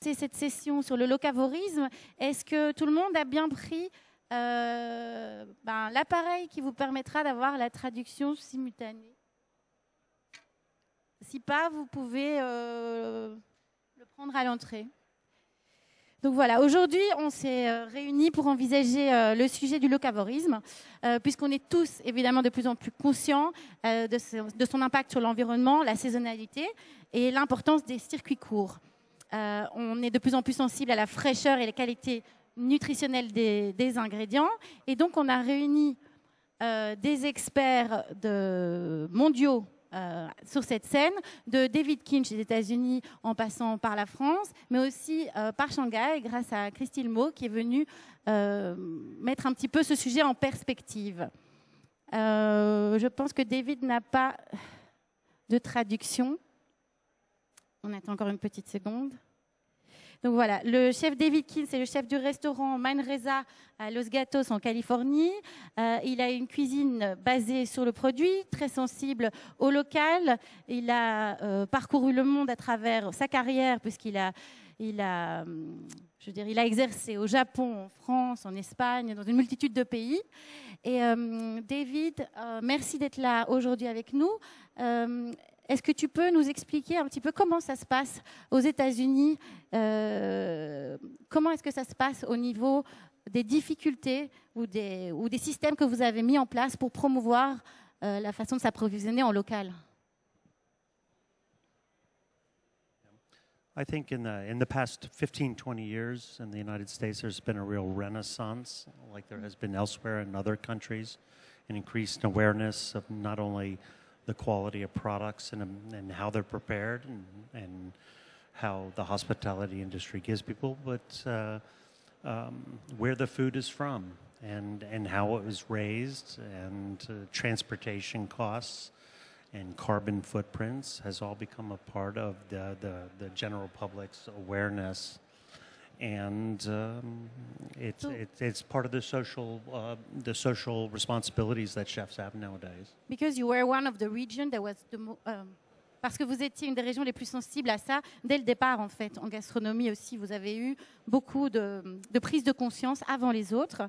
C'est cette session sur le locavorisme. Est-ce que tout le monde a bien pris l'appareil qui vous permettra d'avoir la traduction simultanée? Si pas, vous pouvez le prendre à l'entrée. Donc voilà, aujourd'hui, on s'est réunis pour envisager le sujet du locavorisme, puisqu'on est tous évidemment de plus en plus conscients de son impact sur l'environnement, la saisonnalité et l'importance des circuits courts. On est de plus en plus sensible à la fraîcheur et la qualité nutritionnelle des ingrédients. Et donc, on a réuni des experts mondiaux sur cette scène, de David Kinch des États-Unis en passant par la France, mais aussi par Shanghai, grâce à Christine Mo, qui est venue mettre un petit peu ce sujet en perspective. Je pense que David n'a pas de traduction. On attend encore une petite seconde. Donc voilà, le chef David Kinch, c'est le chef du restaurant Manresa à Los Gatos en Californie. Il a une cuisine basée sur le produit, très sensible au local. Il a parcouru le monde à travers sa carrière, puisqu'il a exercé au Japon, en France, en Espagne, dans une multitude de pays. Et David, merci d'être là aujourd'hui avec nous. Est-ce que tu peux nous expliquer un petit peu comment ça se passe aux États-Unis? Comment est-ce que ça se passe au niveau des difficultés ou des systèmes que vous avez mis en place pour promouvoir la façon de s'approvisionner en local? I think in the past 15-20 years in the United States, there's been a real renaissance, like there has been elsewhere in other countries, an increased awareness of not only the quality of products and how they're prepared and how the hospitality industry gives people, but where the food is from and how it was raised, and transportation costs and carbon footprints has all become a part of the general public's awareness. And it's part of the social responsibilities that chefs have nowadays. Because you were one of the region that was parce que vous étiez une des régions les plus sensibles à ça dès le départ, en fait. En gastronomie aussi, vous avez eu beaucoup de prise de conscience avant les autres.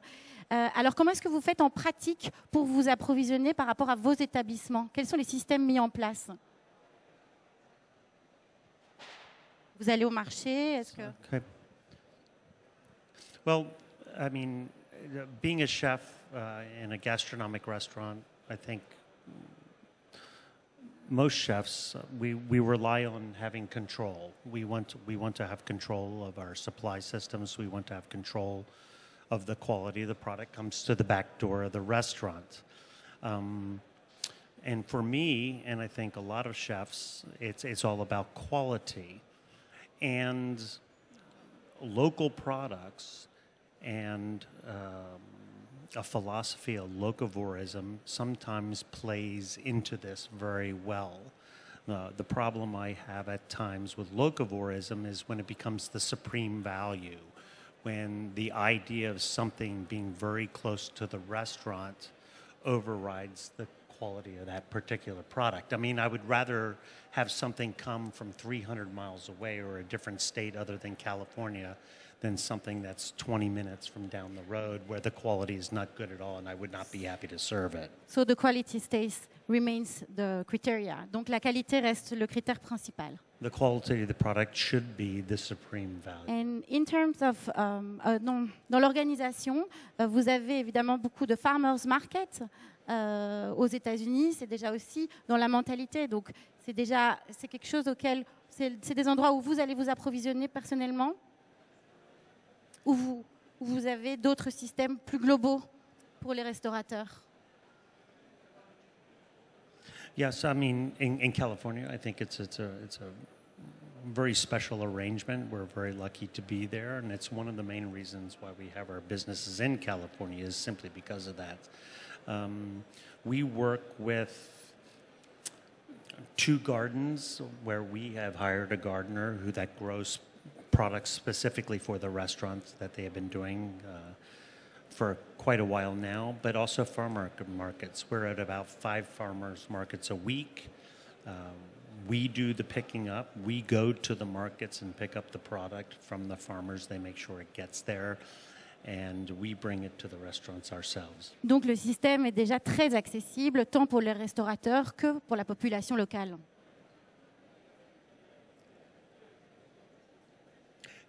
Alors, comment est-ce que vous faites en pratique pour vous approvisionner par rapport à vos établissements? Quels sont les systèmes mis en place? Vous allez au marché? Est-ce que... Okay. Well, I mean, being a chef in a gastronomic restaurant, I think most chefs, we rely on having control. We want to have control of our supply systems. We want to have control of the quality of the product comes to the back door of the restaurant. And for me, and I think a lot of chefs, it's all about quality and local products. And a philosophy of locavorism sometimes plays into this very well. The problem I have at times with locavorism is when it becomes the supreme value, when the idea of something being very close to the restaurant overrides the quality of that particular product. I mean, I would rather have something come from 300 miles away or a different state other than California than something that's 20 minutes from down the road where the quality is not good at all and I would not be happy to serve it. So the quality remains the criteria. Donc la qualité reste le critère principal. The quality of the product should be the supreme value. And in terms of dans l'organisation, vous avez évidemment beaucoup de farmers market aux États-Unis. C'est déjà aussi dans la mentalité. Donc c'est quelque chose auquel c'est des endroits où vous allez vous approvisionner personnellement. Ou vous avez d'autres systèmes plus globaux pour les restaurateurs? Yes, I mean, in California, I think it's a very special arrangement. We're very lucky to be there, and it's one of the main reasons why we have our businesses in California is simply because of that. We work with 2 gardens where we have hired a gardener that grows products specifically for the restaurants that they have been doing for quite a while now, but also farmer markets. We're at about 5 farmers markets a week. we do the picking up. We go to the markets and pick up the product from the farmers. They make sure it gets there, and we bring it to the restaurants ourselves. Donc le système est déjà très accessible, tant pour les restaurateurs que pour la population locale.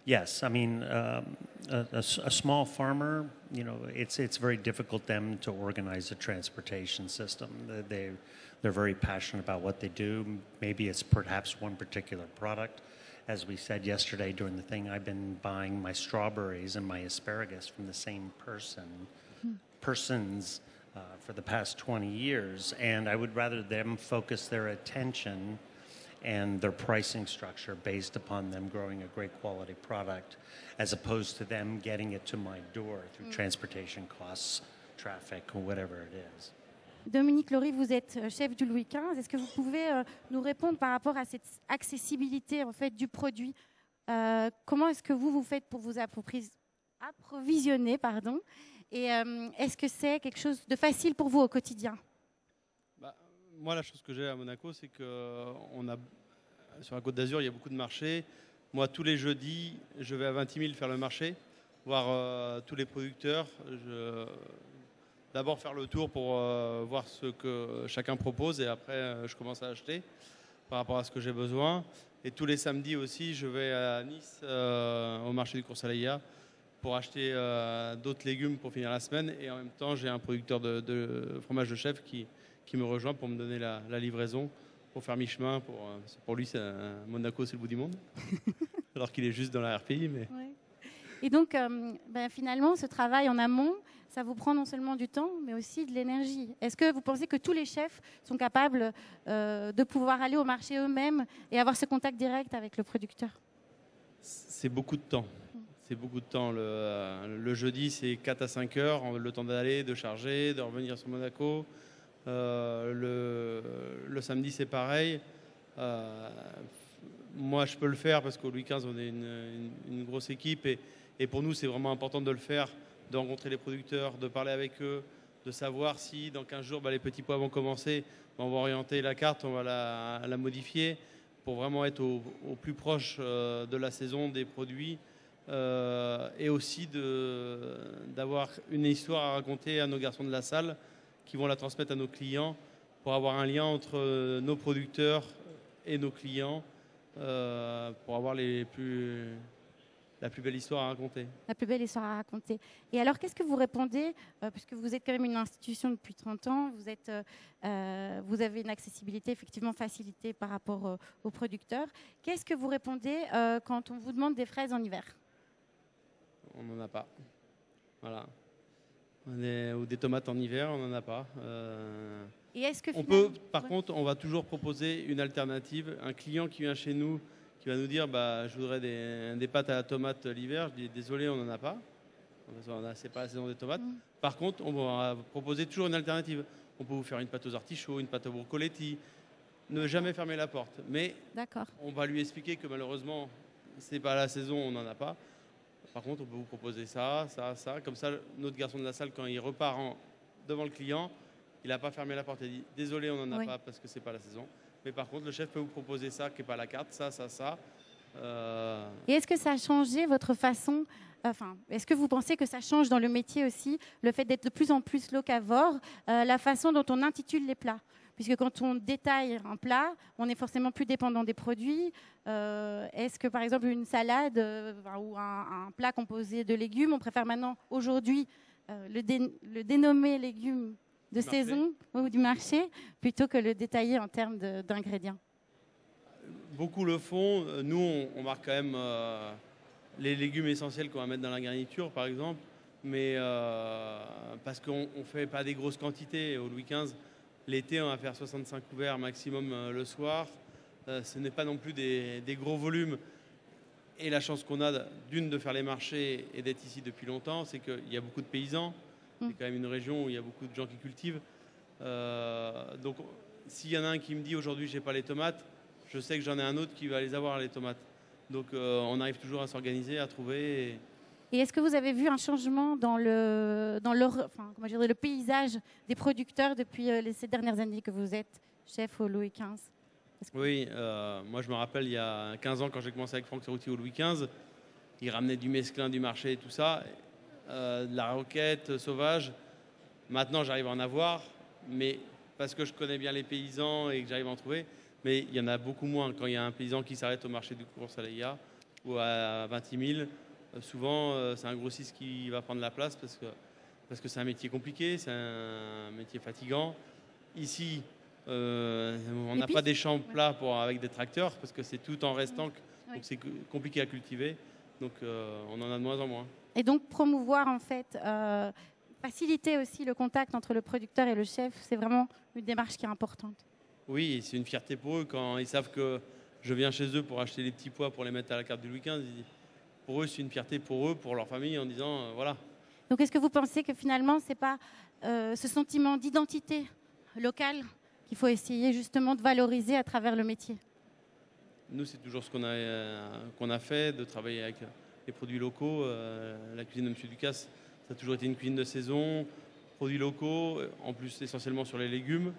Yes, I mean, a small farmer, you know, it's very difficult them to organize a transportation system. They're very passionate about what they do. Maybe it's perhaps one particular product. As we said yesterday during the thing, I've been buying my strawberries and my asparagus from the same persons for the past 20 years, and I would rather them focus their attention and their pricing structure based upon them growing a great quality product, as opposed to them getting it to my door through transportation costs, traffic, or whatever it is. Dominique Laurie, vous êtes chef du Louis XV. Est-ce que vous pouvez nous répondre par rapport à cette accessibilité en fait, du produit? Comment est-ce que vous faites pour vous approvisionner pardon? Et est-ce que c'est quelque chose de facile pour vous au quotidien? Moi, la chose que j'ai à Monaco, c'est que sur la Côte d'Azur, il y a beaucoup de marchés. Moi, tous les jeudis, je vais à Vintimille faire le marché, voir tous les producteurs. D'abord faire le tour pour voir ce que chacun propose et après, je commence à acheter par rapport à ce que j'ai besoin. Et tous les samedis aussi, je vais à Nice, au marché du Cours-Saleya, pour acheter d'autres légumes pour finir la semaine. Et en même temps, j'ai un producteur de fromage de chèvre qui me rejoint pour me donner la livraison, pour faire mi-chemin. Pour lui, Monaco, c'est le bout du monde, alors qu'il est juste dans la RPI. Mais... Ouais. Et donc, finalement, ce travail en amont, ça vous prend non seulement du temps, mais aussi de l'énergie. Est-ce que vous pensez que tous les chefs sont capables de pouvoir aller au marché eux-mêmes et avoir ce contact direct avec le producteur? C'est beaucoup de temps. C'est beaucoup de temps. Le jeudi, c'est 4 à 5 heures, le temps d'aller, de charger, de revenir sur Monaco. Le samedi, c'est pareil. Moi, je peux le faire parce qu'au Louis XV, on est une grosse équipe. Et pour nous, c'est vraiment important de le faire, de rencontrer les producteurs, de parler avec eux, de savoir si dans 15 jours, les petits pois vont commencer. On va orienter la carte, on va la modifier pour vraiment être au plus proche de la saison des produits. Et aussi d'avoir une histoire à raconter à nos garçons de la salle qui vont la transmettre à nos clients pour avoir un lien entre nos producteurs et nos clients pour avoir la plus belle histoire à raconter. La plus belle histoire à raconter. Et alors, qu'est-ce que vous répondez, puisque vous êtes quand même une institution depuis 30 ans, vous avez une accessibilité effectivement facilitée par rapport aux producteurs. Qu'est-ce que vous répondez quand on vous demande des fraises en hiver? On n'en a pas. Voilà. Ou des tomates en hiver, on n'en a pas. Et est-ce que par contre, on va toujours proposer une alternative. Un client qui vient chez nous, qui va nous dire je voudrais des pâtes à la tomate l'hiver, je dis désolé, on n'en a pas. C'est pas la saison des tomates. Par contre, on va proposer toujours une alternative. On peut vous faire une pâte aux artichauts, une pâte aux brocoletti. Ne jamais fermer la porte. Mais on va lui expliquer que malheureusement, c'est pas la saison, on n'en a pas. Par contre, on peut vous proposer ça. Comme ça, notre garçon de la salle, quand il repart devant le client, il n'a pas fermé la porte. Il dit désolé, on n'en a pas parce que c'est pas la saison. Mais par contre, le chef peut vous proposer ça qui n'est pas à la carte, ça. Et est-ce que ça a changé votre façon, est-ce que vous pensez que ça change dans le métier aussi, le fait d'être de plus en plus locavore, la façon dont on intitule les plats? Puisque quand on détaille un plat, on est forcément plus dépendant des produits. Est-ce que, par exemple, une salade ou un plat composé de légumes, on préfère maintenant, aujourd'hui, le dénommer légumes de saison ou du marché, plutôt que le détailler en termes d'ingrédients? Beaucoup le font. Nous, on marque quand même les légumes essentiels qu'on va mettre dans la garniture, par exemple. Mais parce qu'on ne fait pas des grosses quantités. Au Louis XV, l'été, on va faire 65 couverts maximum le soir. Ce n'est pas non plus des gros volumes. Et la chance qu'on a de faire les marchés et d'être ici depuis longtemps, c'est qu'il y a beaucoup de paysans. C'est quand même une région où il y a beaucoup de gens qui cultivent. Donc, s'il y en a un qui me dit aujourd'hui, je n'ai pas les tomates, je sais que j'en ai un autre qui va les avoir, les tomates. Donc, on arrive toujours à s'organiser, à trouver. Et est-ce que vous avez vu un changement dans le paysage des producteurs depuis ces dernières années que vous êtes chef au Louis XV? Oui, moi je me rappelle il y a 15 ans quand j'ai commencé avec Franck Cerruti au Louis XV, il ramenait du mesclin du marché et tout ça, de la roquette sauvage. Maintenant j'arrive à en avoir, mais parce que je connais bien les paysans et que j'arrive à en trouver, mais il y en a beaucoup moins. Quand il y a un paysan qui s'arrête au marché du cours Saleya ou à 20 000, souvent c'est un grossiste qui va prendre la place parce que c'est un métier compliqué, c'est un métier fatigant. Ici, on n'a pas des champs plats avec des tracteurs parce que c'est tout en restant, donc c'est compliqué à cultiver. Donc on en a de moins en moins. Et donc promouvoir en fait, faciliter aussi le contact entre le producteur et le chef, c'est vraiment une démarche qui est importante. Oui, c'est une fierté pour eux quand ils savent que je viens chez eux pour acheter les petits pois pour les mettre à la carte du Louis XV. Pour eux, c'est une fierté pour eux, pour leur famille, en disant voilà. Donc est-ce que vous pensez que finalement, c'est pas ce sentiment d'identité locale qu'il faut essayer justement de valoriser à travers le métier? Nous, c'est toujours ce qu'on a fait, de travailler avec les produits locaux. La cuisine de M. Ducasse, ça a toujours été une cuisine de saison, produits locaux, en plus essentiellement sur les légumes.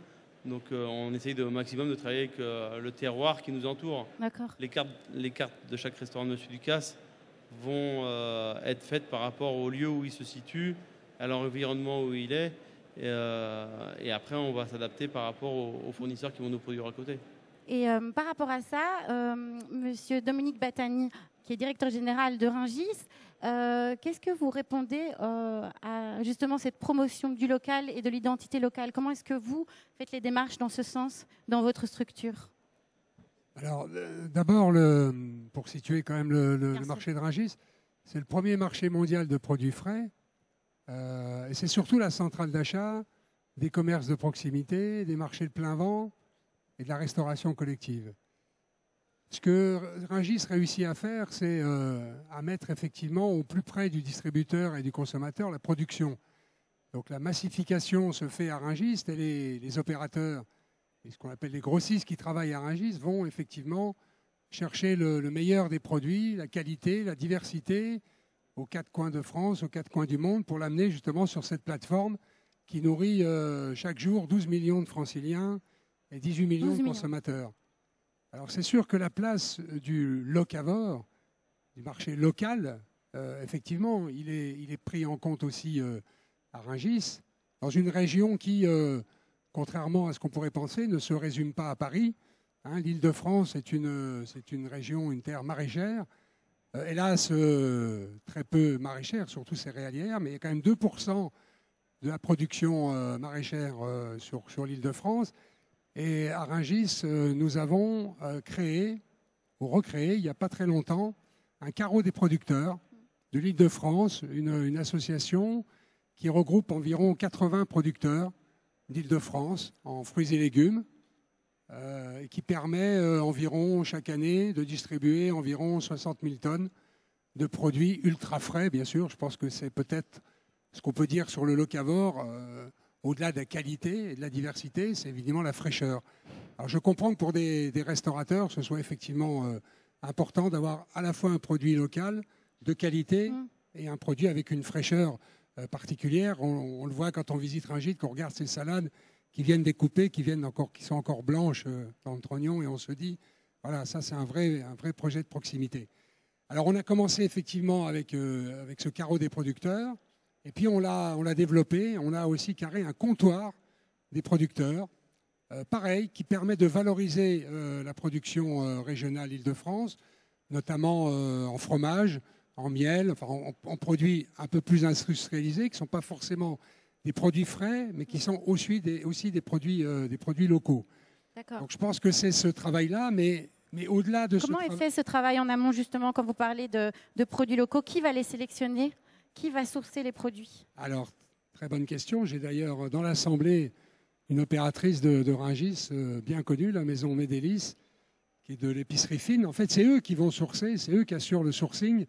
Donc on essaye au maximum de travailler avec le terroir qui nous entoure. D'accord. Les cartes de chaque restaurant de M. Ducasse vont être faites par rapport au lieu où il se situe, à l'environnement où il est. Et après, on va s'adapter par rapport aux fournisseurs qui vont nous produire à côté. Et par rapport à ça, Monsieur Dominique Batani, qui est directeur général de Rungis, qu'est-ce que vous répondez à justement cette promotion du local et de l'identité locale? Comment est-ce que vous faites les démarches dans ce sens dans votre structure? Alors, d'abord, pour situer quand même le marché de Rungis, c'est le premier marché mondial de produits frais. Et c'est surtout la centrale d'achat des commerces de proximité, des marchés de plein vent et de la restauration collective. Ce que Rungis réussit à faire, c'est à mettre effectivement au plus près du distributeur et du consommateur la production. Donc la massification se fait à Rungis et les opérateurs, et ce qu'on appelle les grossistes qui travaillent à Rungis, vont effectivement chercher le meilleur des produits, la qualité, la diversité, aux quatre coins de France, aux quatre coins du monde, pour l'amener justement sur cette plateforme qui nourrit chaque jour 12 millions de franciliens et 18 millions de consommateurs. Alors c'est sûr que la place du locavore, du marché local, effectivement, il est pris en compte aussi à Rungis, dans une région qui, contrairement à ce qu'on pourrait penser, ne se résume pas à Paris. Hein, L'Île-de-France est une région, une terre maraîchère, hélas très peu maraîchère, surtout céréalière, mais il y a quand même 2% de la production maraîchère sur l'Île-de-France. Et à Rungis, nous avons créé, ou recréé, il n'y a pas très longtemps, un carreau des producteurs de l'Île-de-France, une association qui regroupe environ 80 producteurs d'Île-de-France en fruits et légumes, et qui permet environ chaque année de distribuer environ 60 000 tonnes de produits ultra frais, bien sûr. Je pense que c'est peut-être ce qu'on peut dire sur le locavore. Au-delà de la qualité et de la diversité, c'est évidemment la fraîcheur. Alors je comprends que pour des restaurateurs, ce soit effectivement important d'avoir à la fois un produit local de qualité et un produit avec une fraîcheur particulière. On le voit quand on visite Rungis, qu'on regarde ces salades qui viennent découper, qui sont encore blanches dans le trognon, et on se dit, voilà, ça c'est un vrai projet de proximité. Alors on a commencé effectivement avec ce carreau des producteurs. Et puis on l'a développé, on a aussi carré un comptoir des producteurs, pareil, qui permet de valoriser la production régionale Île-de-France, notamment en fromage, en miel, enfin en produits un peu plus industrialisés, qui ne sont pas forcément des produits frais, mais qui sont aussi des produits locaux. Donc je pense que c'est ce travail-là, mais au-delà de Comment est fait ce travail en amont, justement, quand vous parlez de produits locaux? Qui va les sélectionner? Qui va sourcer les produits? Alors, très bonne question. J'ai d'ailleurs dans l'Assemblée une opératrice de Rungis bien connue, la maison Médélis, qui est de l'épicerie fine. En fait, c'est eux qui vont sourcer, c'est eux qui assurent le sourcing,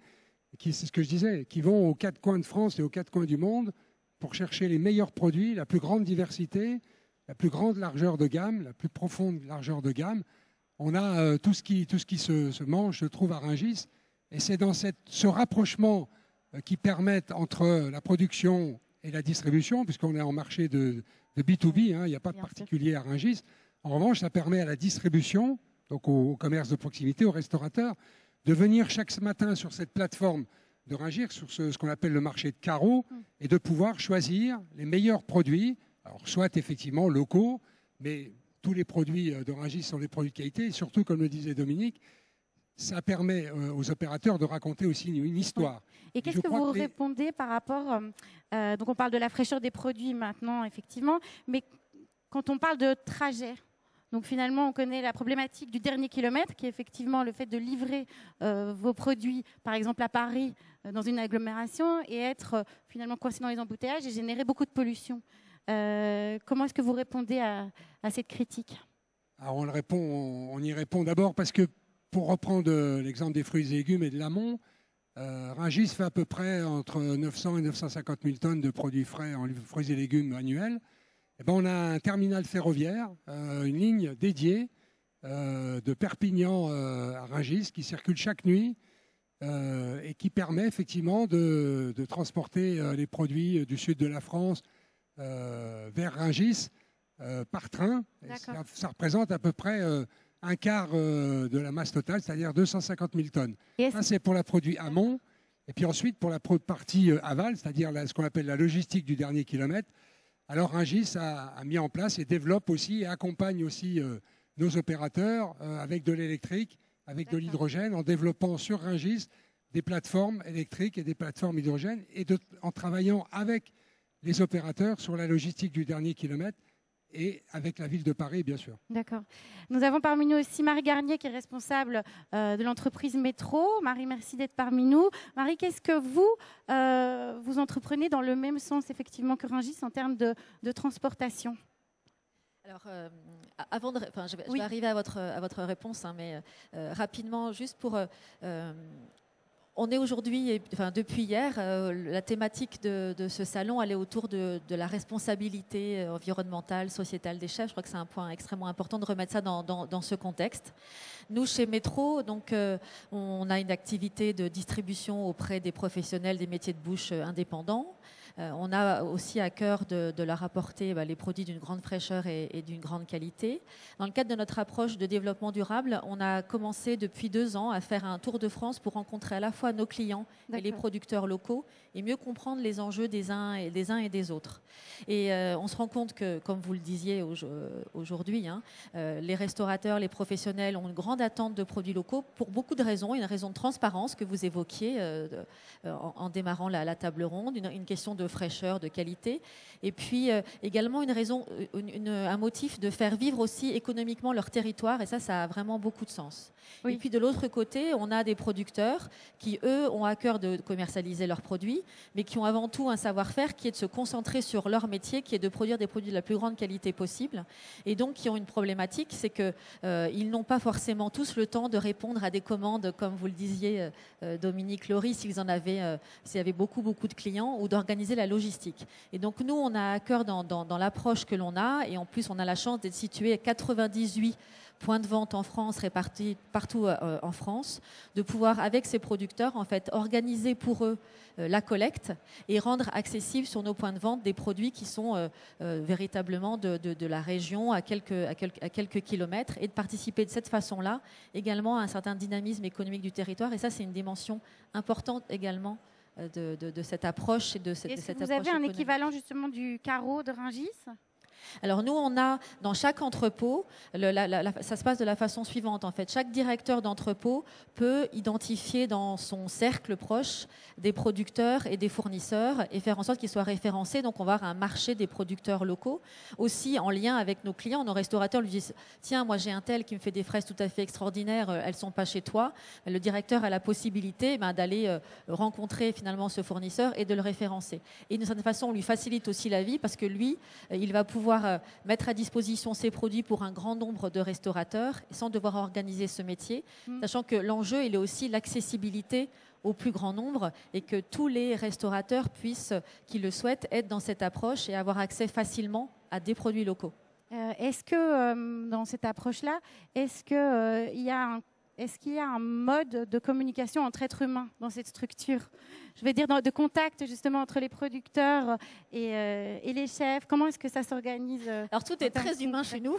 c'est ce que je disais, qui vont aux quatre coins de France et aux quatre coins du monde pour chercher les meilleurs produits, la plus grande diversité, la plus grande largeur de gamme, la plus profonde largeur de gamme. On a tout ce qui se mange, se trouve à Rungis. Et c'est dans ce rapprochement qui permettent entre la production et la distribution, puisqu'on est en marché de B2B, hein, il n'y a pas de particulier à Rungis. En revanche, ça permet à la distribution donc au commerce de proximité, aux restaurateurs, de venir chaque matin sur cette plateforme de Rungis, sur ce qu'on appelle le marché de carreau, et de pouvoir choisir les meilleurs produits, alors soit effectivement locaux, mais tous les produits de Rungis sont des produits de qualité, et surtout, comme le disait Dominique, ça permet aux opérateurs de raconter aussi une histoire. Oui. Et qu'est-ce que vous répondez par rapport... donc on parle de la fraîcheur des produits maintenant, effectivement, mais quand on parle de trajet, donc finalement on connaît la problématique du dernier kilomètre, qui est effectivement le fait de livrer vos produits, par exemple à Paris, dans une agglomération, et être finalement coincé dans les embouteillages et générer beaucoup de pollution. Comment est-ce que vous répondez à cette critique? Alors on y répond d'abord parce que, pour reprendre l'exemple des fruits et légumes et de l'amont, Rungis fait à peu près entre 900 et 950 000 tonnes de produits frais en fruits et légumes annuels. Et ben, on a un terminal ferroviaire, une ligne dédiée de Perpignan à Rungis qui circule chaque nuit et qui permet effectivement de transporter les produits du sud de la France vers Rungis par train. Ça représente à peu près un quart de la masse totale, c'est-à-dire 250 000 tonnes. Ça, c'est pour la produit amont. Et puis ensuite, pour la partie aval, c'est-à-dire ce qu'on appelle la logistique du dernier kilomètre, alors Rungis a mis en place et développe aussi et accompagne aussi nos opérateurs avec de l'électrique, avec de l'hydrogène, en développant sur Rungis des plateformes électriques et des plateformes hydrogène, et en travaillant avec les opérateurs sur la logistique du dernier kilomètre, et avec la ville de Paris, bien sûr. D'accord. Nous avons parmi nous aussi Marie Garnier, qui est responsable de l'entreprise Métro. Marie, merci d'être parmi nous. Marie, qu'est-ce que vous entreprenez dans le même sens, effectivement, que Rungis en termes de transportation? Alors, je vais arriver à votre réponse, hein, mais rapidement, juste pour... on est aujourd'hui, depuis hier, la thématique de ce salon, elle est autour de la responsabilité environnementale, sociétale des chefs. Je crois que c'est un point extrêmement important de remettre ça dans ce contexte. Nous, chez Métro, donc, on a une activité de distribution auprès des professionnels des métiers de bouche indépendants. On a aussi à cœur de leur apporter les produits d'une grande fraîcheur et d'une grande qualité. Dans le cadre de notre approche de développement durable, on a commencé depuis 2 ans à faire un tour de France pour rencontrer à la fois nos clients et les producteurs locaux et mieux comprendre les enjeux des uns et des autres. Et on se rend compte que, comme vous le disiez aujourd'hui, hein, les restaurateurs, les professionnels ont une grande attente de produits locaux pour beaucoup de raisons. Une raison de transparence que vous évoquiez en démarrant la table ronde, une question de fraîcheur, de qualité, et puis également un motif de faire vivre aussi économiquement leur territoire, et ça a vraiment beaucoup de sens. Oui. Et puis de l'autre côté, on a des producteurs qui, eux, ont à cœur de commercialiser leurs produits, mais qui ont avant tout un savoir-faire qui est de se concentrer sur leur métier, qui est de produire des produits de la plus grande qualité possible, et donc qui ont une problématique, c'est qu'ils n'ont pas forcément tous le temps de répondre à des commandes, comme vous le disiez, Dominique, Laurie, s'il y avait beaucoup de clients, ou d'organiser la logistique. Et donc nous, on a à cœur dans l'approche que l'on a, et en plus on a la chance d'être situé à 98 points de vente en France, répartis partout en France, de pouvoir, avec ces producteurs, en fait, organiser pour eux la collecte et rendre accessibles sur nos points de vente des produits qui sont véritablement de la région à quelques kilomètres, et de participer de cette façon-là également à un certain dynamisme économique du territoire. Et ça, c'est une dimension importante également de cette approche et de cette approche économique. Vous avez un équivalent justement du carreau de Rungis ? Alors nous, on a dans chaque entrepôt, ça se passe de la façon suivante en fait. Chaque directeur d'entrepôt peut identifier dans son cercle proche des producteurs et des fournisseurs et faire en sorte qu'ils soient référencés. Donc on va avoir un marché des producteurs locaux. Aussi en lien avec nos clients, nos restaurateurs lui disent « Tiens, moi j'ai un tel qui me fait des fraises tout à fait extraordinaires, elles ne sont pas chez toi ». Le directeur a la possibilité d'aller rencontrer finalement ce fournisseur et de le référencer. Et d'une certaine façon, on lui facilite aussi la vie parce que lui, il va pouvoir mettre à disposition ses produits pour un grand nombre de restaurateurs sans devoir organiser ce métier, sachant que l'enjeu, il est aussi l'accessibilité au plus grand nombre et que tous les restaurateurs puissent, qui le souhaitent, être dans cette approche et avoir accès facilement à des produits locaux. Est-ce que dans cette approche-là, est-ce qu'il y a un mode de communication entre êtres humains dans cette structure ? Je vais dire de contact justement entre les producteurs et les chefs. Comment est-ce que ça s'organise ? Alors tout est très humain chez nous.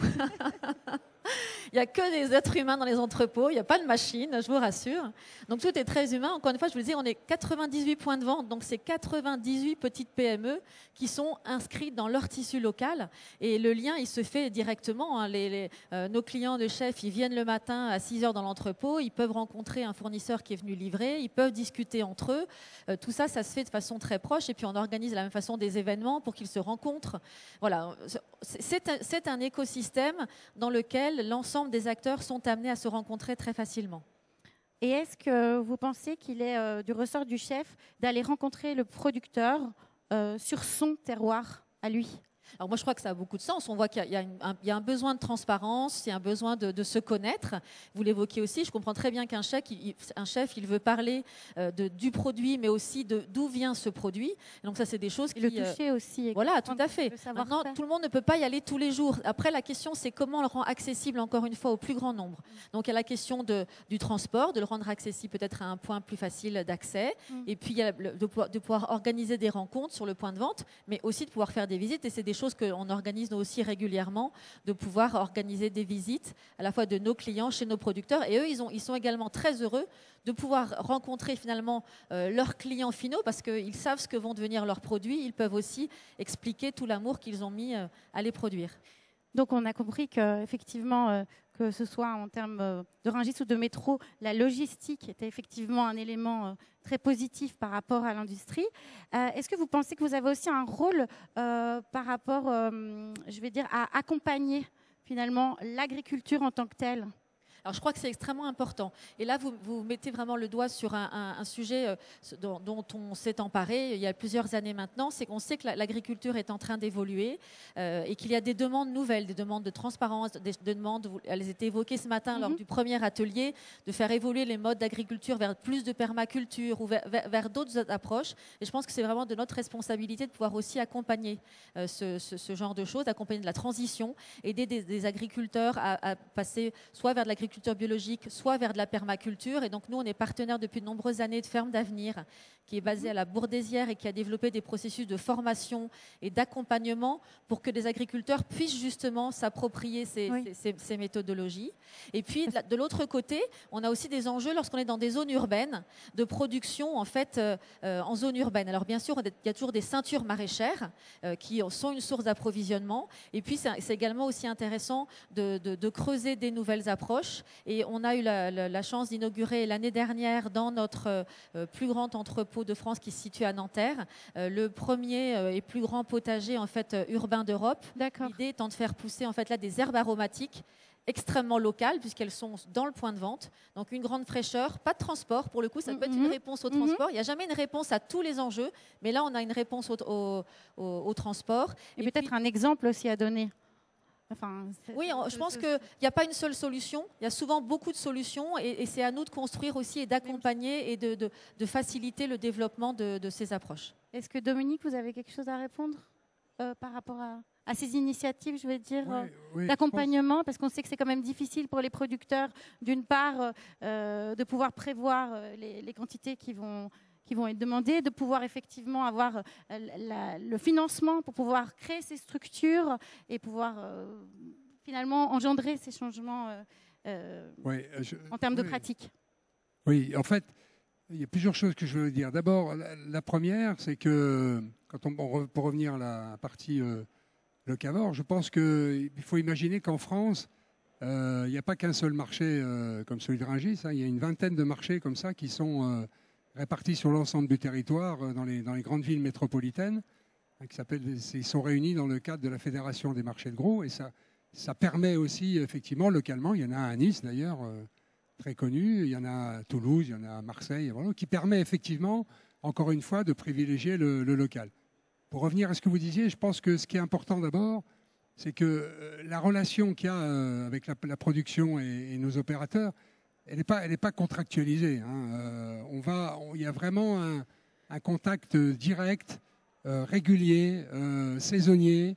Il n'y a que des êtres humains dans les entrepôts, il n'y a pas de machine, je vous rassure. Donc tout est très humain. Encore une fois, je vous le dis, on est 98 points de vente, donc c'est 98 petites PME qui sont inscrites dans leur tissu local. Et le lien, il se fait directement. Hein. Nos clients de chef, ils viennent le matin à 6 heures dans l'entrepôt, ils peuvent rencontrer un fournisseur qui est venu livrer, ils peuvent discuter entre eux. Tout ça, ça se fait de façon très proche. Et puis on organise de la même façon des événements pour qu'ils se rencontrent. Voilà, c'est un écosystème dans lequel l'ensemble des acteurs sont amenés à se rencontrer très facilement. Et est-ce que vous pensez qu'il est du ressort du chef d'aller rencontrer le producteur sur son terroir à lui ? Alors moi, je crois que ça a beaucoup de sens. On voit qu'il y a un besoin de transparence, il y a un besoin de se connaître. Vous l'évoquez aussi, je comprends très bien qu'un chef, il veut parler du produit, mais aussi d'où vient ce produit. Et donc ça, c'est des choses qui... Le toucher aussi. Voilà, tout à fait. Maintenant, tout le monde ne peut pas y aller tous les jours. Après, la question, c'est comment on le rend accessible, encore une fois, au plus grand nombre. Donc il y a la question du transport, de le rendre accessible peut-être à un point plus facile d'accès. Et puis, il y a de pouvoir organiser des rencontres sur le point de vente, mais aussi de pouvoir faire des visites. Et c'est des choses qu'on organise nous aussi régulièrement, de pouvoir organiser des visites à la fois de nos clients chez nos producteurs. Et eux, ils sont également très heureux de pouvoir rencontrer finalement leurs clients finaux parce qu'ils savent ce que vont devenir leurs produits. Ils peuvent aussi expliquer tout l'amour qu'ils ont mis à les produire. Donc on a compris qu'effectivement, que ce soit en termes de Rungis ou de métro, la logistique était effectivement un élément très positif par rapport à l'industrie. Est-ce que vous pensez que vous avez aussi un rôle par rapport, je vais dire, à accompagner finalement l'agriculture en tant que telle ? Alors, je crois que c'est extrêmement important. Et là, vous mettez vraiment le doigt sur un sujet dont on s'est emparé il y a plusieurs années maintenant. C'est qu'on sait que l'agriculture est en train d'évoluer et qu'il y a des demandes nouvelles, des demandes de transparence, des demandes, elles étaient évoquées ce matin lors du premier atelier, de faire évoluer les modes d'agriculture vers plus de permaculture ou vers d'autres approches. Et je pense que c'est vraiment de notre responsabilité de pouvoir aussi accompagner ce genre de choses, accompagner de la transition, aider des agriculteurs à passer soit vers de l'agriculture biologique, soit vers de la permaculture. Et donc, nous, on est partenaire depuis de nombreuses années de Ferme d'Avenir, qui est basée à la Bourdaissière et qui a développé des processus de formation et d'accompagnement pour que les agriculteurs puissent justement s'approprier ces méthodologies. Et puis, de l'autre côté, on a aussi des enjeux lorsqu'on est dans des zones urbaines de production, en fait, en zone urbaine. Alors, bien sûr, il y a toujours des ceintures maraîchères qui sont une source d'approvisionnement. Et puis, c'est également aussi intéressant de creuser des nouvelles approches. Et on a eu la chance d'inaugurer l'année dernière dans notre plus grand entrepôt de France qui se situe à Nanterre, le premier et plus grand potager en fait urbain d'Europe. L'idée étant de faire pousser en fait là des herbes aromatiques extrêmement locales puisqu'elles sont dans le point de vente. Donc une grande fraîcheur, pas de transport pour le coup, ça peut être une réponse au transport. Il n'y a jamais une réponse à tous les enjeux, mais là on a une réponse au transport. Et peut-être un exemple aussi à donner. Oui, je pense qu'il n'y a pas une seule solution. Il y a souvent beaucoup de solutions et c'est à nous de construire aussi et d'accompagner et de faciliter le développement de ces approches. Est-ce que Dominique, vous avez quelque chose à répondre par rapport à ces initiatives, je vais dire, d'accompagnement, parce qu'on sait que c'est quand même difficile pour les producteurs, d'une part, de pouvoir prévoir les quantités qui vont être demandées, de pouvoir effectivement avoir le financement pour pouvoir créer ces structures et pouvoir finalement engendrer ces changements en termes de pratique. Oui, en fait, il y a plusieurs choses que je veux dire. D'abord, la première, c'est que, pour revenir à la partie locavore, je pense qu'il faut imaginer qu'en France, il n'y a pas qu'un seul marché comme celui de Rungis. Il y a une vingtaine de marchés comme ça qui sont répartis sur l'ensemble du territoire dans les grandes villes métropolitaines. Ils sont réunis dans le cadre de la Fédération des marchés de gros. Et ça permet aussi, effectivement, localement, il y en a un à Nice d'ailleurs, très connu, il y en a à Toulouse, il y en a à Marseille, voilà, qui permet effectivement, encore une fois, de privilégier le local. Pour revenir à ce que vous disiez, je pense que ce qui est important d'abord, c'est que la relation qu'il y a avec la production et nos opérateurs, elle n'est pas contractualisée. Il y a vraiment un contact direct, régulier, saisonnier,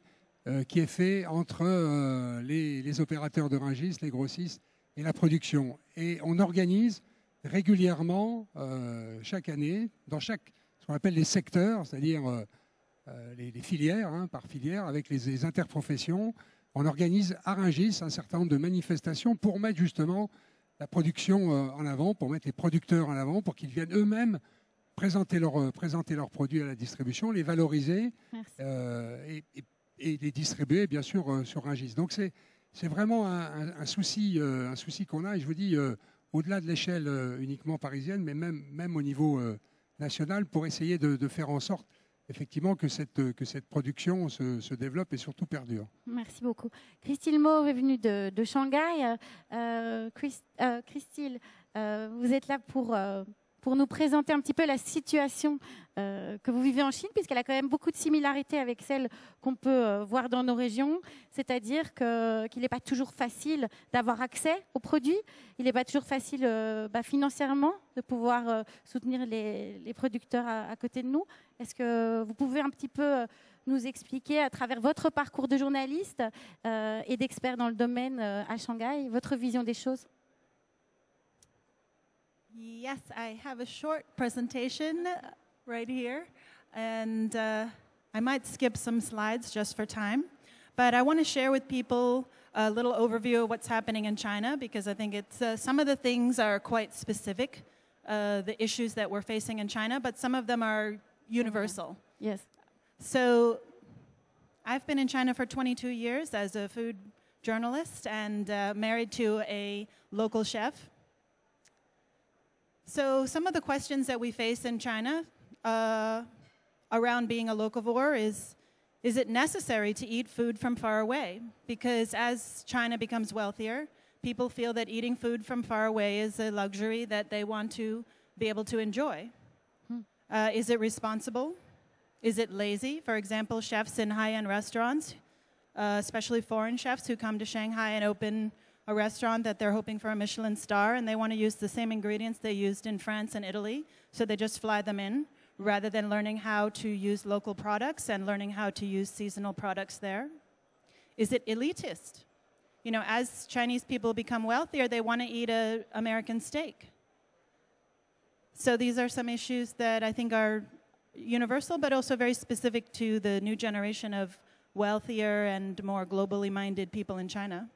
qui est fait entre les opérateurs de Rungis, les grossistes et la production. Et on organise régulièrement, chaque année, dans ce qu'on appelle les secteurs, c'est-à-dire les filières, par filière, avec les interprofessions, on organise à Rungis un certain nombre de manifestations pour mettre justement la production en avant, pour mettre les producteurs en avant, pour qu'ils viennent eux-mêmes présenter leurs produits à la distribution, les valoriser et les distribuer bien sûr sur Rungis. Donc c'est vraiment un souci qu'on a, et je vous dis au-delà de l'échelle uniquement parisienne, mais même au niveau national, pour essayer de faire en sorte effectivement que cette production se développe et surtout perdure. Merci beaucoup. Christine Mo est venue de Shanghai. Christine, vous êtes là pour nous présenter un petit peu la situation que vous vivez en Chine, puisqu'elle a quand même beaucoup de similarités avec celle qu'on peut voir dans nos régions, c'est-à-dire qu'il n'est pas toujours facile d'avoir accès aux produits, il n'est pas toujours facile financièrement de pouvoir soutenir les producteurs à côté de nous. Est-ce que vous pouvez un petit peu nous expliquer, à travers votre parcours de journaliste et d'expert dans le domaine à Shanghai, votre vision des choses? Yes, I have a short presentation right here, and I might skip some slides just for time, but I want to share with people a little overview of what's happening in China, because I think it's some of the things are quite specific, the issues that we're facing in China, but some of them are universal. Yes. So I've been in China for 22 years as a food journalist and married to a local chef. So some of the questions that we face in China around being a locavore is it necessary to eat food from far away? Because as China becomes wealthier, people feel that eating food from far away is a luxury that they want to be able to enjoy. Is it responsible? Is it lazy? For example, chefs in high-end restaurants, especially foreign chefs who come to Shanghai and open a restaurant that they're hoping for a Michelin star, and they want to use the same ingredients they used in France and Italy, so they just fly them in, rather than learning how to use local products and learning how to use seasonal products there. Is it elitist? You know, as Chinese people become wealthier, they want to eat an American steak. So these are some issues that I think are universal, but also very specific to the new generation of wealthier and more globally minded people in China.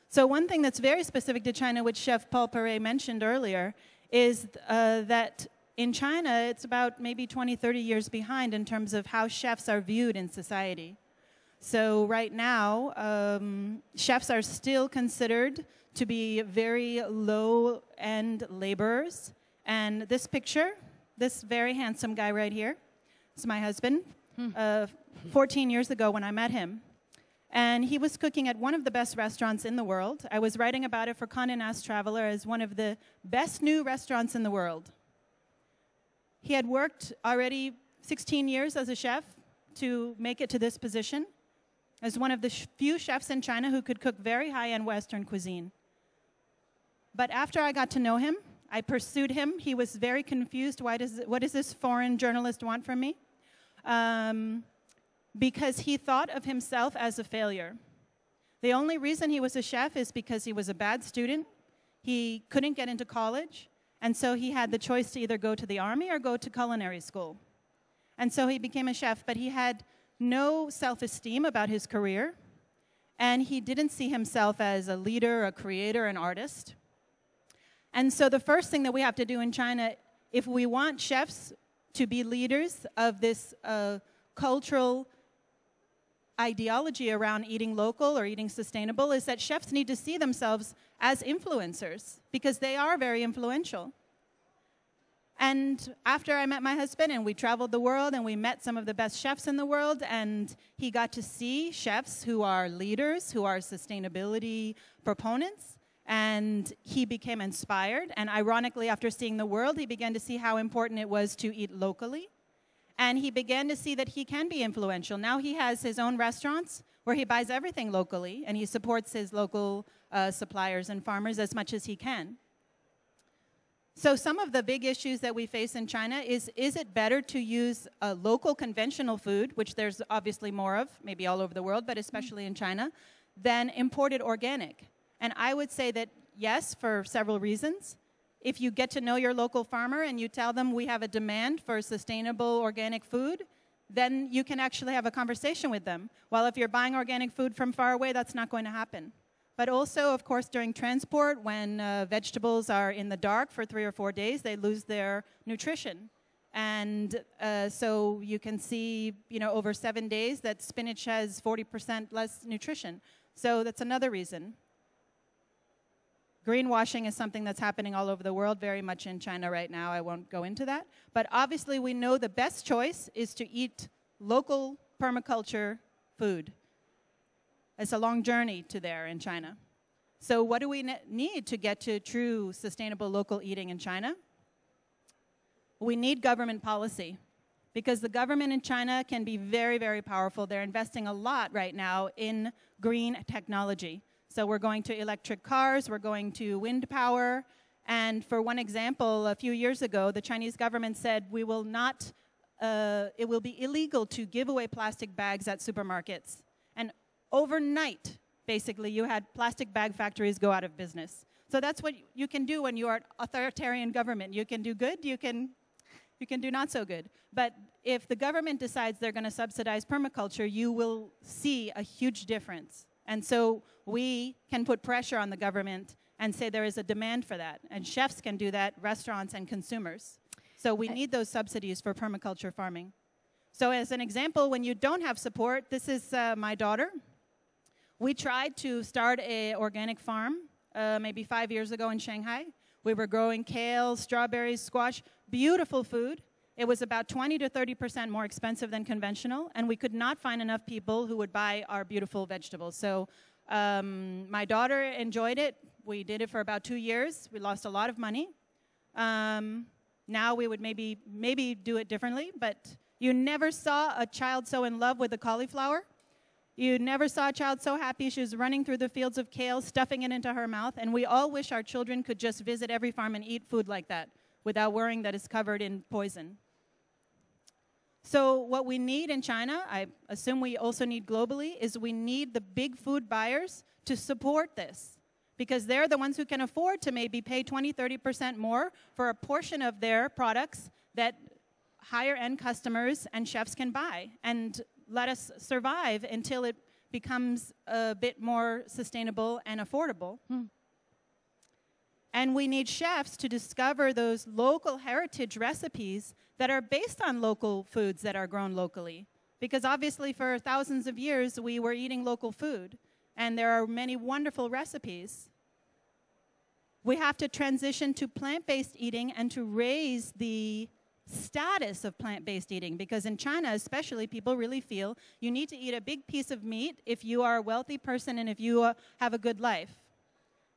So one thing that's very specific to China, which Chef Paul Perret mentioned earlier, is that in China, it's about maybe 20, 30 years behind in terms of how chefs are viewed in society. So right now, chefs are still considered to be very low-end laborers. And this picture, this very handsome guy right here, is my husband, 14 years ago when I met him. And he was cooking at one of the best restaurants in the world. I was writing about it for Condé Nast Traveler as one of the best new restaurants in the world. He had worked already 16 years as a chef to make it to this position, as one of the few chefs in China who could cook very high-end Western cuisine. But after I got to know him, I pursued him. He was very confused. What does this foreign journalist want from me? Because he thought of himself as a failure. The only reason he was a chef is because he was a bad student. He couldn't get into college, and so he had the choice to either go to the army or go to culinary school. And so he became a chef, but he had no self-esteem about his career, and he didn't see himself as a leader, a creator, an artist. And so the first thing that we have to do in China, if we want chefs to be leaders of this cultural ideology around eating local or eating sustainable, is that chefs need to see themselves as influencers, because they are very influential. And after I met my husband and we traveled the world and we met some of the best chefs in the world, and he got to see chefs who are leaders, who are sustainability proponents, and he became inspired. And ironically, after seeing the world, he began to see how important it was to eat locally. And he began to see that he can be influential. Now he has his own restaurants where he buys everything locally, and he supports his local suppliers and farmers as much as he can. So some of the big issues that we face in China is it better to use local conventional food, which there's obviously more of, maybe all over the world, but especially in China, than imported organic? And I would say that yes, for several reasons. If you get to know your local farmer and you tell them we have a demand for sustainable organic food, then you can actually have a conversation with them. While if you're buying organic food from far away, that's not going to happen. But also, of course, during transport, when vegetables are in the dark for 3 or 4 days, they lose their nutrition. And so you can see, over 7 days that spinach has 40% less nutrition. So that's another reason. Greenwashing is something that's happening all over the world, very much in China right now. I won't go into that. But obviously, we know the best choice is to eat local permaculture food. It's a long journey to there in China. So what do we need to get to true sustainable local eating in China? We need government policy, because the government in China can be very, very powerful. They're investing a lot right now in green technology. So we're going to electric cars, we're going to wind power. And for one example, a few years ago, the Chinese government said it will be illegal to give away plastic bags at supermarkets. And overnight, basically, you had plastic bag factories go out of business. So that's what you can do when you are an authoritarian government. You can do good, you can do not so good. But if the government decides they're going to subsidize permaculture, you will see a huge difference. And so we can put pressure on the government and say there is a demand for that. And chefs can do that, restaurants and consumers. So we need those subsidies for permaculture farming. So as an example, when you don't have support, this is my daughter. We tried to start an organic farm maybe 5 years ago in Shanghai. We were growing kale, strawberries, squash, beautiful food. It was about 20 to 30% more expensive than conventional, and we could not find enough people who would buy our beautiful vegetables. So my daughter enjoyed it. We did it for about 2 years. We lost a lot of money. Now we would maybe do it differently, but you never saw a child so in love with the cauliflower. You never saw a child so happy she was running through the fields of kale, stuffing it into her mouth, and we all wish our children could just visit every farm and eat food like that without worrying that it's covered in poison. So what we need in China, I assume we also need globally, is we need the big food buyers to support this, because they're the ones who can afford to maybe pay 20, 30% more for a portion of their products that higher-end customers and chefs can buy, and let us survive until it becomes a bit more sustainable and affordable. And we need chefs to discover those local heritage recipes that are based on local foods that are grown locally. Because obviously for thousands of years, we were eating local food, and there are many wonderful recipes. We have to transition to plant-based eating and to raise the status of plant-based eating, because in China especially, people really feel you need to eat a big piece of meat if you are a wealthy person and if you have a good life.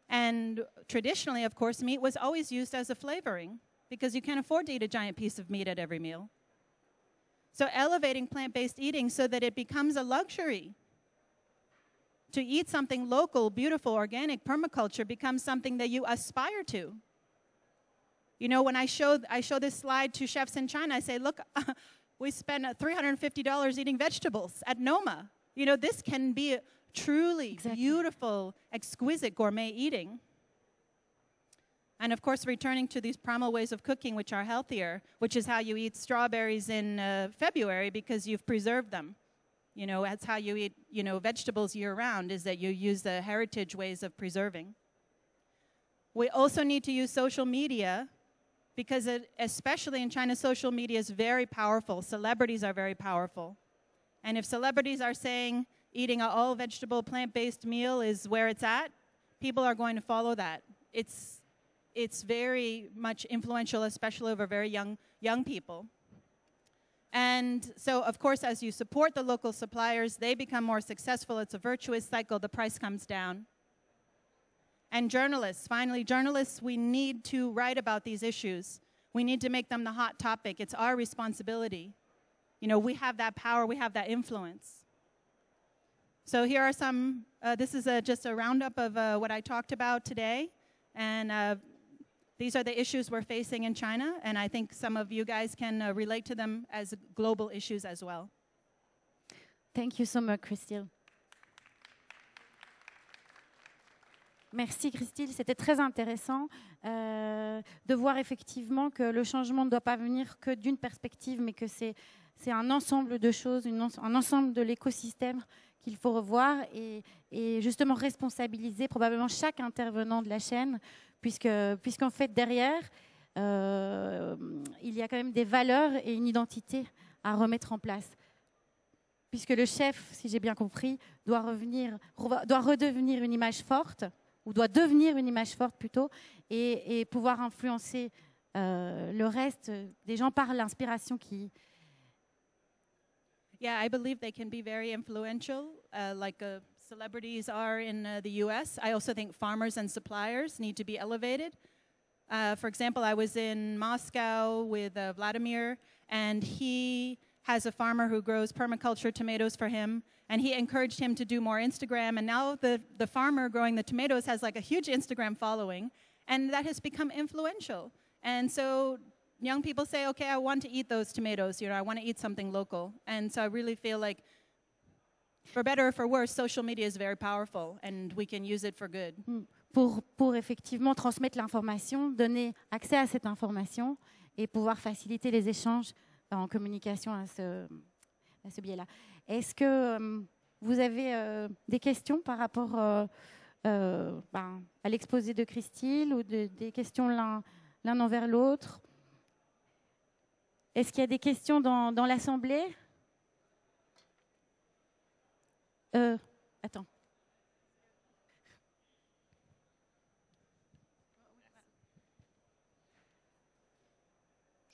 And traditionally, of course, meat was always used as a flavoring, because you can't afford to eat a giant piece of meat at every meal. So elevating plant-based eating so that it becomes a luxury. To eat something local, beautiful, organic, permaculture becomes something that you aspire to. You know, when I show this slide to chefs in China, I say, look, we spend $350 eating vegetables at Noma. You know, this can be truly beautiful, exquisite gourmet eating. And of course, returning to these primal ways of cooking, which are healthier, which is how you eat strawberries in February, because you've preserved them. You know, that's how you eat, vegetables year-round, is that you use the heritage ways of preserving. We also need to use social media, because especially in China, social media is very powerful. Celebrities are very powerful. And if celebrities are saying eating an all-vegetable, plant-based meal is where it's at, people are going to follow that. It's very much influential, especially over very young people. And so, of course, as you support the local suppliers, they become more successful. It's a virtuous cycle. The price comes down. And journalists, finally, journalists, we need to write about these issues. We need to make them the hot topic. It's our responsibility. You know, we have that power, we have that influence. So here are some, this is just a roundup of what I talked about today. And these are the issues we're facing in China, and I think some of you guys can relate to them as global issues as well. Thank you so much, Christelle. Merci Christelle, c'était très intéressant de voir effectivement que le changement ne doit pas venir que d'une perspective, mais que c'est c'est un ensemble de choses, un ensemble de l'écosystème qu'il faut revoir et justement responsabiliser probablement chaque intervenant de la chaîne, puisqu'en fait, derrière, il y a quand même des valeurs et une identité à remettre en place. Puisque le chef, si j'ai bien compris, doit redevenir une image forte, ou doit devenir une image forte plutôt, et pouvoir influencer le reste des gens par l'inspiration qui... Yeah, I believe they can be very influential, like celebrities are in the US. I also think farmers and suppliers need to be elevated. For example, I was in Moscow with Vladimir, and he has a farmer who grows permaculture tomatoes for him, and he encouraged him to do more Instagram, and now the farmer growing the tomatoes has like a huge Instagram following, and that has become influential. And so young people say, okay, I want to eat those tomatoes, I want to eat something local. And so I really feel like, for better or for worse, social media is very powerful, and we can use it for good. Pour effectivement transmettre l'information, donner accès à cette information et pouvoir faciliter les échanges en communication à ce biais-là. Est-ce que vous avez des questions par rapport à l'exposé de Christine ou des questions l'un envers l'autre? Est-ce qu'il y a des questions dans l'Assemblée? Attends.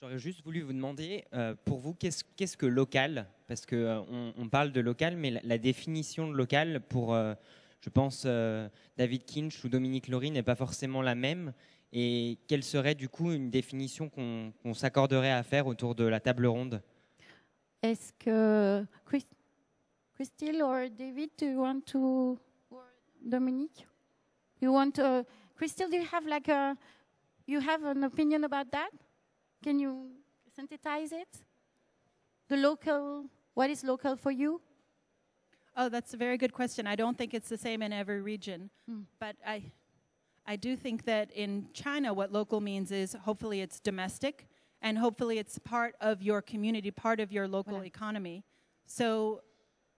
J'aurais juste voulu vous demander, pour vous, qu'est-ce que local? Parce qu'on parle de local, mais la définition de local pour, je pense, David Kinch ou Dominique Laurie n'est pas forcément la même. Et quelle serait du coup une définition qu'on s'accorderait à faire autour de la table ronde? Est-ce que Christine or David, do you want to, or Dominique, you want to, Christine, do you have you have an opinion about that? Can you synthesize it? What is local for you? Oh, that's a very good question. I don't think it's the same in every region, but I do think that in China, what local means is hopefully it's domestic, and hopefully it's part of your community, part of your local economy. So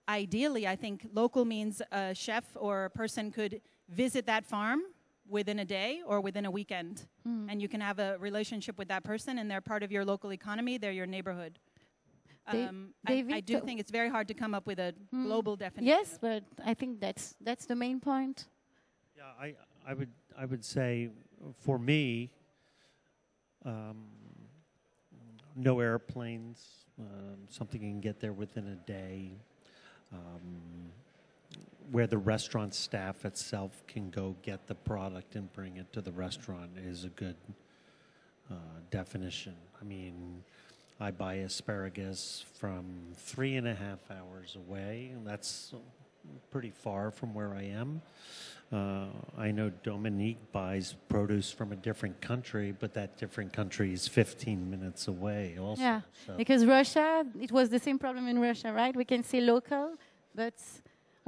ideally, I think local means a chef or a person could visit that farm within a day or within a weekend, and you can have a relationship with that person, and they're part of your local economy, they're your neighborhood. I do think it's very hard to come up with a global definition. Yes, but I think that's the main point. Yeah, I would say, for me, no airplanes, something you can get there within a day, where the restaurant staff itself can go get the product and bring it to the restaurant is a good definition. I mean, I buy asparagus from 3.5 hours away, and that's pretty far from where I am. I know Dominique buys produce from a different country, but that different country is 15 minutes away also. Yeah, so. Because Russia, it was the same problem in Russia, right? We can say local, but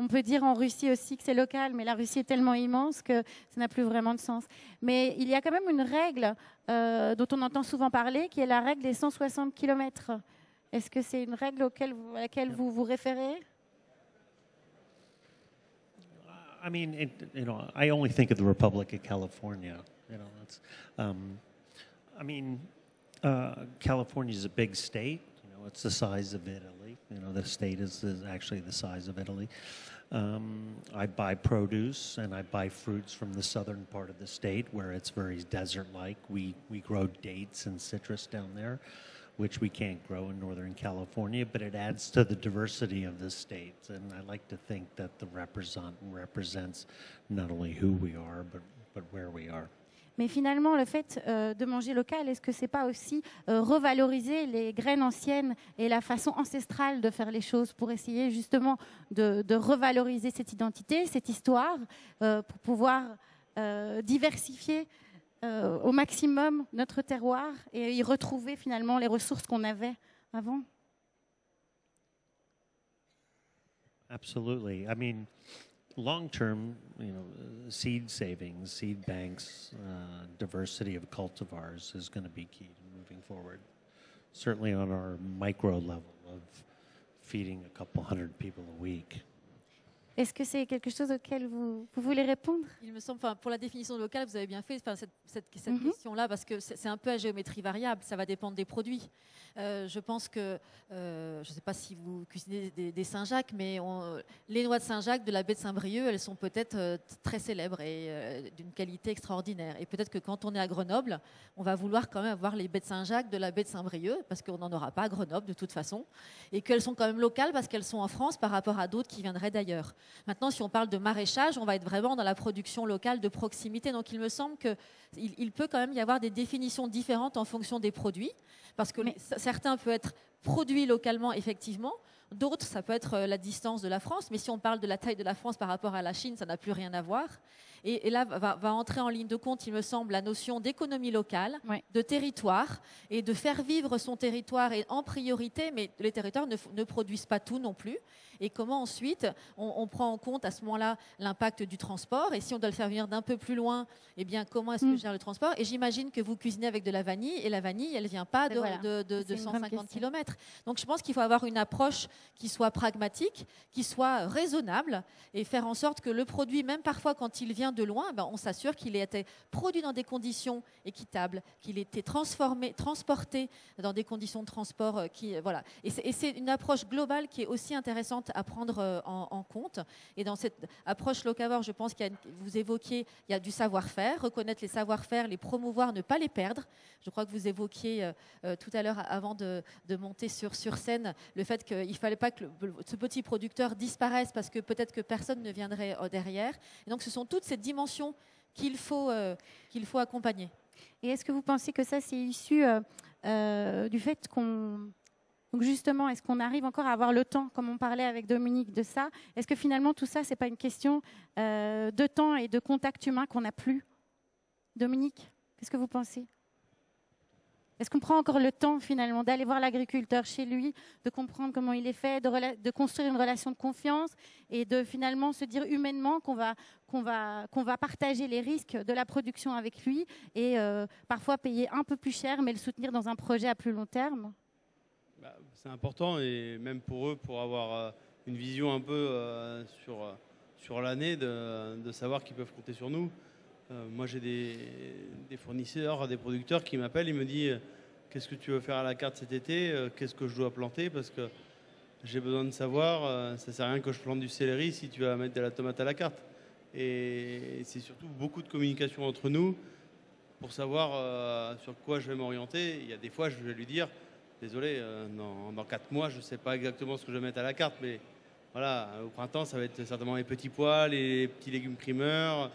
on peut dire en Russie aussi que c'est local, mais la Russie est tellement immense que ça n'a plus vraiment de sens. Mais il y a quand même une règle dont on entend souvent parler, qui est la règle des 160 km. Est-ce que c'est une règle à laquelle vous vous référez? I mean, I only think of the Republic of California. California is a big state. It's the size of Italy. The state is actually the size of Italy. I buy produce and I buy fruits from the southern part of the state where it's very desert-like. We grow dates and citrus down there, which we can't grow in Northern California, but it adds to the diversity of the state. And I like to think that the represents not only who we are, but where we are. Mais finalement, le fait de manger local, est-ce que c'est pas aussi revaloriser les graines anciennes et la façon ancestrale de faire les choses pour essayer justement de revaloriser cette identité, cette histoire, pour pouvoir diversifier au maximum notre terroir et y retrouver finalement les ressources qu'on avait avant? Absolutely. I mean, long term, seed savings, seed banks, diversity of cultivars is going to be key to moving forward. Certainly on our micro level of feeding a couple hundred people a week. Est-ce que c'est quelque chose auquel vous voulez répondre? Il me semble, pour la définition de local, vous avez bien fait cette question-là, parce que c'est un peu à géométrie variable, ça va dépendre des produits. Je pense que, je ne sais pas si vous cuisinez des Saint-Jacques, mais les noix de Saint-Jacques de la baie de Saint-Brieuc, elles sont peut-être très célèbres et d'une qualité extraordinaire. Et peut-être que quand on est à Grenoble, on va vouloir quand même avoir les baies de Saint-Jacques de la baie de Saint-Brieuc, parce qu'on n'en aura pas à Grenoble de toute façon, et qu'elles sont quand même locales parce qu'elles sont en France par rapport à d'autres qui viendraient d'ailleurs. Maintenant, si on parle de maraîchage, on va être vraiment dans la production locale de proximité. Donc, il me semble qu'il peut quand même y avoir des définitions différentes en fonction des produits, parce que certains peuvent être produits localement, effectivement. D'autres, ça peut être la distance de la France. Mais si on parle de la taille de la France par rapport à la Chine, ça n'a plus rien à voir. Et là, va entrer en ligne de compte, il me semble, la notion d'économie locale, de territoire, et de faire vivre son territoire et en priorité, mais les territoires ne produisent pas tout non plus. Et comment ensuite on prend en compte à ce moment-là l'impact du transport. Et si on doit le faire venir d'un peu plus loin, eh bien, comment est-ce que je gère le transport? Et j'imagine que vous cuisinez avec de la vanille, et la vanille, elle ne vient pas de 150 km. Donc je pense qu'il faut avoir une approche qui soit pragmatique, qui soit raisonnable, et faire en sorte que le produit, même parfois quand il vient de loin, on s'assure qu'il ait été produit dans des conditions équitables, qu'il ait été transporté dans des conditions de transport voilà. Et c'est une approche globale qui est aussi intéressante à prendre en compte. Et dans cette approche locavore, je pense vous évoquiez, il y a du savoir-faire, reconnaître les savoir-faire, les promouvoir, ne pas les perdre. Je crois que vous évoquiez tout à l'heure, avant de monter sur scène, le fait qu'il ne fallait pas que ce petit producteur disparaisse parce que peut-être que personne ne viendrait derrière. Et donc, ce sont toutes ces dimensions qu'il faut accompagner. Et est-ce que vous pensez que ça, c'est issu du fait qu'on... Donc justement, est-ce qu'on arrive encore à avoir le temps, comme on parlait avec Dominique de ça? Est-ce que finalement, tout ça, ce n'est pas une question de temps et de contact humain qu'on n'a plus? Dominique, qu'est-ce que vous pensez? Est-ce qu'on prend encore le temps, finalement, d'aller voir l'agriculteur chez lui, de comprendre comment il est fait, de construire une relation de confiance et de finalement se dire humainement qu'on va partager les risques de la production avec lui et parfois payer un peu plus cher, mais le soutenir dans un projet à plus long terme? C'est important, et même pour eux, pour avoir une vision un peu sur l'année, de savoir qu'ils peuvent compter sur nous. Moi, j'ai des fournisseurs, des producteurs qui m'appellent, ils me disent qu'est-ce que tu veux faire à la carte cet été, qu'est-ce que je dois planter, parce que j'ai besoin de savoir, ça ne sert à rien que je plante du céleri si tu vas mettre de la tomate à la carte. Et c'est surtout beaucoup de communication entre nous pour savoir sur quoi je vais m'orienter. Il y a des fois, je vais lui dire, désolé, dans 4 mois, je ne sais pas exactement ce que je vais mettre à la carte, mais voilà, au printemps, ça va être certainement les petits pois, les petits légumes primeurs.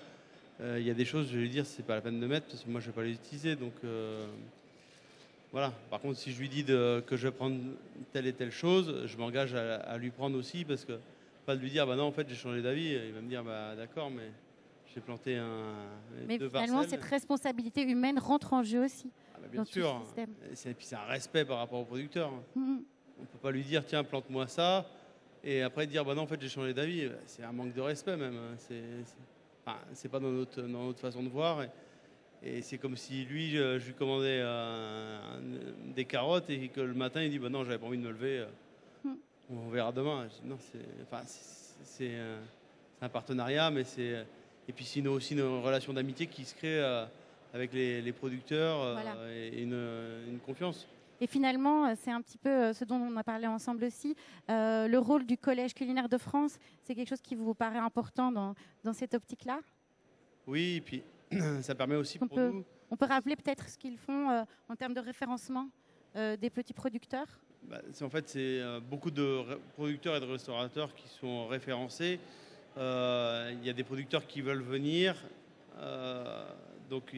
Il y a des choses, je vais lui dire, c'est pas la peine de mettre, parce que moi, je ne vais pas les utiliser. Donc, voilà. Par contre, si je lui dis que je vais prendre telle et telle chose, je m'engage à lui prendre aussi, parce que pas de lui dire, bah non, en fait, j'ai changé d'avis. Il va me dire, bah d'accord, mais j'ai planté mais deux finalement, parcelles. cette responsabilité humaine rentre en jeu aussi. Bien sûr, et puis c'est un respect par rapport au producteur. On ne peut pas lui dire tiens plante-moi ça et après dire bah non en fait j'ai changé d'avis. C'est un manque de respect même. C'est pas dans notre façon de voir et c'est comme si lui je lui commandais des carottes et que le matin il dit bah non j'avais pas envie de me lever. On verra demain. Non c'est un partenariat mais et puis c'est aussi une relation d'amitié qui se crée. Avec les producteurs voilà. Et une confiance. Et finalement, c'est un petit peu ce dont on a parlé ensemble aussi. Le rôle du Collège culinaire de France, c'est quelque chose qui vous paraît important dans cette optique-là? Oui, et puis ça permet aussi pour nous... On peut rappeler peut-être ce qu'ils font en termes de référencement des petits producteurs? En fait, c'est beaucoup de producteurs et de restaurateurs qui sont référencés. Il y a des producteurs qui veulent venir... Donc,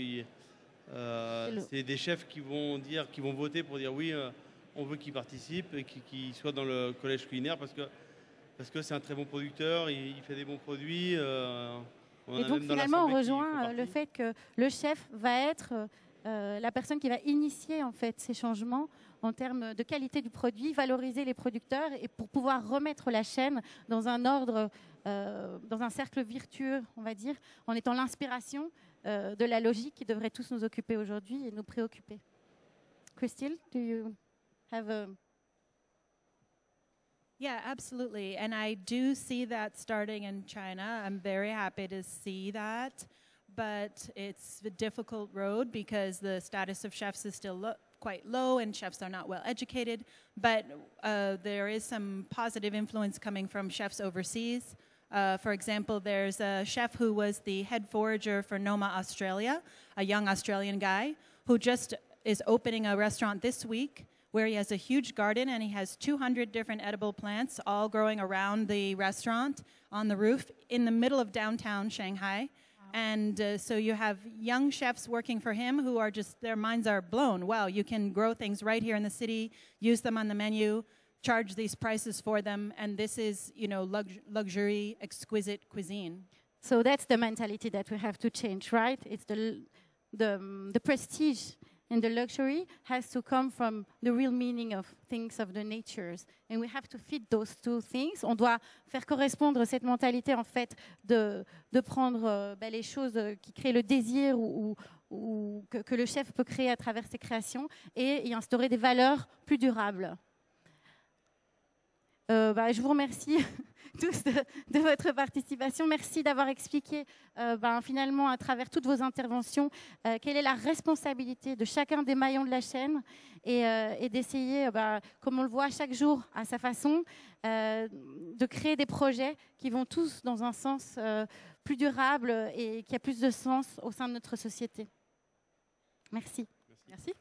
c'est des chefs qui vont voter pour dire oui, on veut qu'ils participent et qu'ils soient dans le collège culinaire parce que c'est un très bon producteur, il fait des bons produits. Et donc finalement, on rejoint le fait que le chef va être la personne qui va initier en fait ces changements en termes de qualité du produit, valoriser les producteurs et pour pouvoir remettre la chaîne dans un ordre, dans un cercle vertueux, on va dire, en étant l'inspiration de la logique qui devrait tous nous occuper aujourd'hui et nous préoccuper. Christelle, do you have a... Yeah, absolutely. And I do see that starting in China. I'm very happy to see that. But it's a difficult road because the status of chefs is still quite low and chefs are not well educated. But there is some positive influence coming from chefs overseas. For example, there's a chef who was the head forager for Noma Australia, a young Australian guy who just is opening a restaurant this week where he has a huge garden and he has 200 different edible plants all growing around the restaurant on the roof in the middle of downtown Shanghai. And so you have young chefs working for him who are just, their minds are blown. Wow, you can grow things right here in the city, use them on the menu, charge these prices for them, and this is, you know, luxury, exquisite cuisine. So that's the mentality that we have to change, right? It's the prestige and the luxury has to come from the real meaning of things of the natures. And we have to fit those two things. On doit faire correspondre cette mentalité, en fait, de prendre les choses qui créent le désir ou que le chef peut créer à travers ses créations et y instaurer des valeurs plus durables. Je vous remercie tous de votre participation. Merci d'avoir expliqué finalement à travers toutes vos interventions quelle est la responsabilité de chacun des maillons de la chaîne et d'essayer, comme on le voit chaque jour à sa façon, de créer des projets qui vont tous dans un sens plus durable et qui a plus de sens au sein de notre société. Merci. Merci.